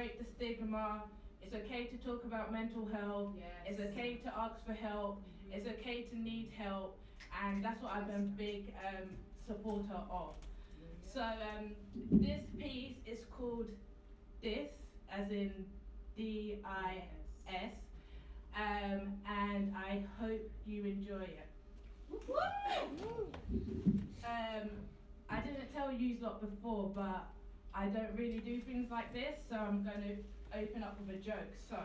break the stigma. It's okay to talk about mental health. Yes. It's okay to ask for help. It's okay to need help. And that's what I've been a big supporter of. So this piece is called Dis, as in D-I-S. And I hope you enjoy it. I didn't tell you lot before, but I don't really do things like this, so I'm going to open up with a joke. So,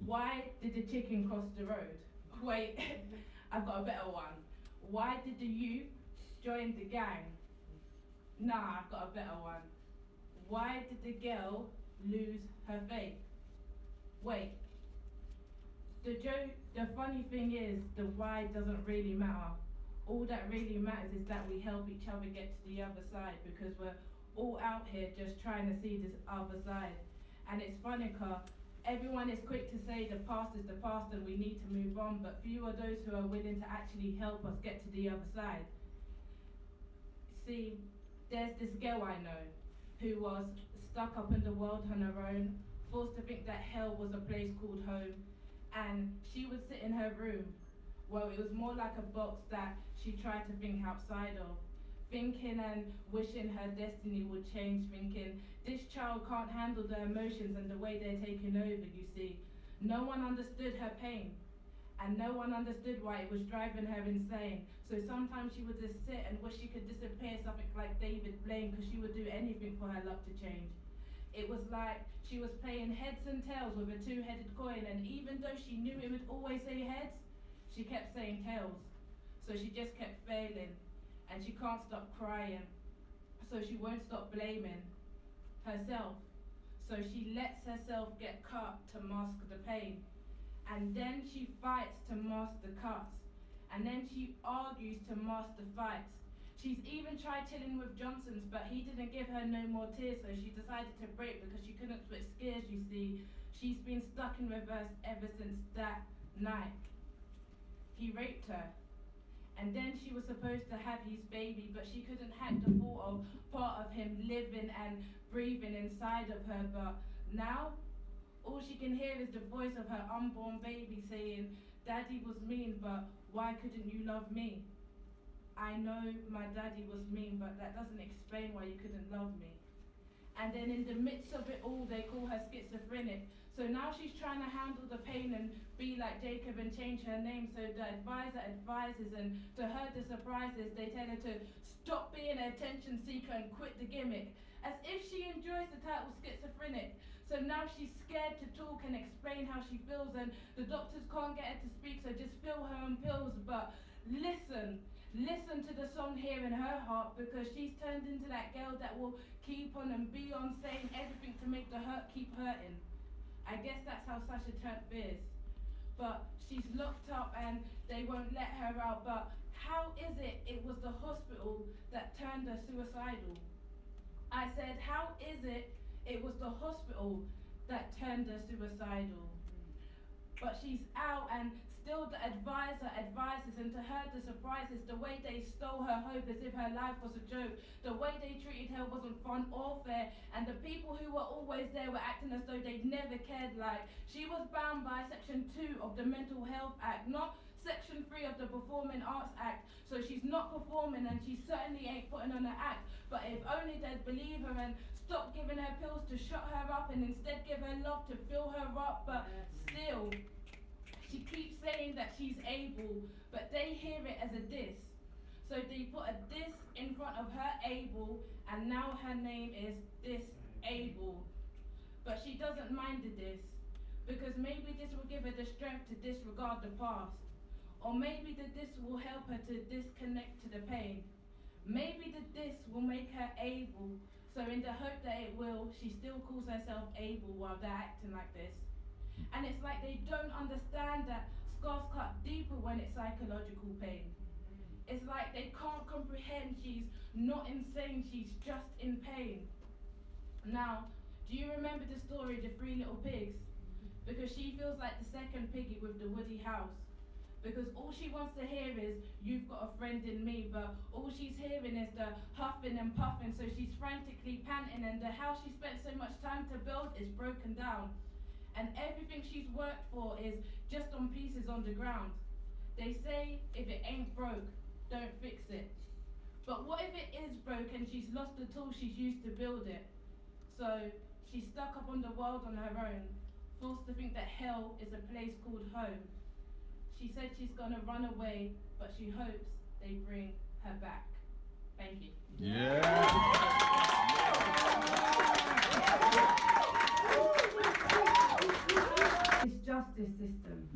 why did the chicken cross the road? Wait, I've got a better one. Why did the youth join the gang? Nah, I've got a better one. Why did the girl lose her faith? Wait. The funny thing is, the why doesn't really matter. All that really matters is that we help each other get to the other side, because we're all out here just trying to see this other side. And it's funny because everyone is quick to say the past is the past and we need to move on, but few are those who are willing to actually help us get to the other side. See, there's this girl I know who was stuck up in the world on her own, forced to think that hell was a place called home, and she would sit in her room. Well, it was more like a box that she tried to think outside of, thinking and wishing her destiny would change, thinking this child can't handle the emotions and the way they're taking over, you see. No one understood her pain, and no one understood why it was driving her insane. So sometimes she would just sit and wish she could disappear, something like David Blaine, because she would do anything for her luck to change. It was like she was playing heads and tails with a two-headed coin, and even though she knew it would always say heads, she kept saying tails. So she just kept failing, and she can't stop crying. So she won't stop blaming herself. So she lets herself get cut to mask the pain. And then she fights to mask the cuts. And then she argues to mask the fights. She's even tried chilling with Johnson's, but he didn't give her no more tears, so she decided to break because she couldn't switch gears, you see. She's been stuck in reverse ever since that night. He raped her. And then she was supposed to have his baby, but she couldn't hack the thought of part of him living and breathing inside of her. But now, all she can hear is the voice of her unborn baby saying, "Daddy was mean, but why couldn't you love me? I know my daddy was mean, but that doesn't explain why you couldn't love me." And then in the midst of it all, they call her schizophrenic. So now she's trying to handle the pain and be like Jacob and change her name. So the advisor advises, and to her the surprises, they tell her to stop being an attention seeker and quit the gimmick, as if she enjoys the title schizophrenic. So now she's scared to talk and explain how she feels, and the doctors can't get her to speak, so just fill her on pills. But listen to the song here in her heart, because she's turned into that girl that will keep on and be on, saying everything to make the hurt keep hurting. I guess that's how Sasha Trent is. But she's locked up and they won't let her out. But how is it was the hospital that turned her suicidal? I said, how is it was the hospital that turned her suicidal? But she's out, and still the advisor advises, and to her the surprise is the way they stole her hope as if her life was a joke. The way they treated her wasn't fun or fair, and the people who were always there were acting as though they'd never cared. Like she was bound by Section 2 of the Mental Health Act, not Section 3 of the Performing Arts Act. So she's not performing, and she certainly ain't putting on an act. But if only they'd believe her and stop giving her pills to shut her up, and instead give her love to fill her up. But still, she keeps saying that she's able, but they hear it as a diss. So they put a diss in front of her able, and now her name is Disable. But she doesn't mind the diss, because maybe this will give her the strength to disregard the past. Or maybe the diss will help her to disconnect to the pain. Maybe the diss will make her able, so in the hope that it will, she still calls herself able while they're acting like this. And it's like they don't understand that scars cut deeper when it's psychological pain. It's like they can't comprehend she's not insane, she's just in pain. Now, do you remember the story, The Three Little Pigs? Because she feels like the second piggy with the woody house. Because all she wants to hear is, you've got a friend in me, but all she's hearing is the huffing and puffing, so she's frantically panting, and the house she spent so much time to build is broken down. And everything she's worked for is just on pieces on the ground. They say, if it ain't broke, don't fix it. But what if it is broke and she's lost the tools she's used to build it? So she's stuck up on the world on her own, forced to think that hell is a place called home. She said she's gonna run away, but she hopes they bring her back. Thank you. Yeah. This justice system